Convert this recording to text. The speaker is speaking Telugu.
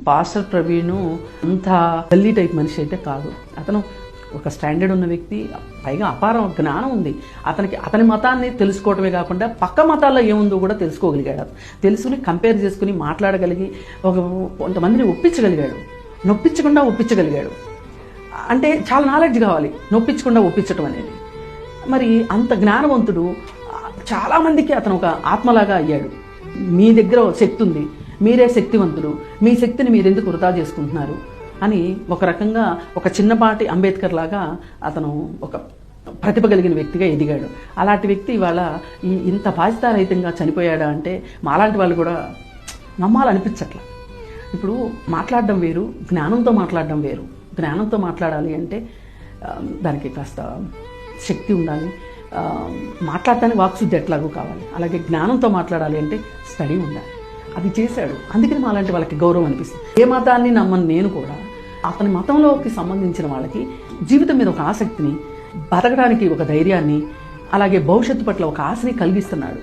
పాస్టర్ ప్రవీణ్ అంత గల్లీ టైప్ మనిషి అయితే కాదు. అతను ఒక స్టాండర్డ్ ఉన్న వ్యక్తి, పైగా అపారం జ్ఞానం ఉంది అతనికి. అతని మతాన్ని తెలుసుకోవటమే కాకుండా పక్క మతాల్లో ఏముందో కూడా తెలుసుకోగలిగాడు. తెలుసుకుని కంపేర్ చేసుకుని మాట్లాడగలిగి కొంతమందిని ఒప్పించగలిగాడు, నొప్పించకుండా ఒప్పించగలిగాడు. అంటే చాలా నాలెడ్జ్ కావాలి నొప్పించకుండా ఒప్పించటం అనేది. మరి అంత జ్ఞానవంతుడు. చాలామందికి అతను ఒక ఆత్మలాగా అయ్యాడు. మీ దగ్గర శక్తి ఉంది, మీరే శక్తివంతుడు, మీ శక్తిని మీరు ఎందుకు వృధా చేసుకుంటున్నారు అని ఒక రకంగా ఒక చిన్నపాటి అంబేద్కర్ లాగా అతను ఒక ప్రతిభ కలిగిన వ్యక్తిగా ఎదిగాడు. అలాంటి వ్యక్తి ఇవాళ ఇంత బాధ్యతారహితంగా చనిపోయాడా అంటే మాలాంటి వాళ్ళు కూడా నమ్మాలనిపించట్ల. ఇప్పుడు మాట్లాడడం వేరు, జ్ఞానంతో మాట్లాడడం వేరు. జ్ఞానంతో మాట్లాడాలి అంటే దానికి కాస్త శక్తి ఉండాలి, మాట్లాడటానికి వాక్శుద్ధి ఎట్లాగూ కావాలి. అలాగే జ్ఞానంతో మాట్లాడాలి అంటే స్టడీ ఉండాలి. అది చేశాడు. అందుకని మాలాంటి వాళ్ళకి గౌరవం అనిపిస్తుంది. ఏ మతాన్ని నమ్మని నేను కూడా అతని మతంలోకి సంబంధించిన వాళ్ళకి జీవితం మీద ఒక ఆసక్తిని, బతకడానికి ఒక ధైర్యాన్ని, అలాగే భవిష్యత్తు పట్ల ఒక ఆశని కలిగిస్తున్నాడు.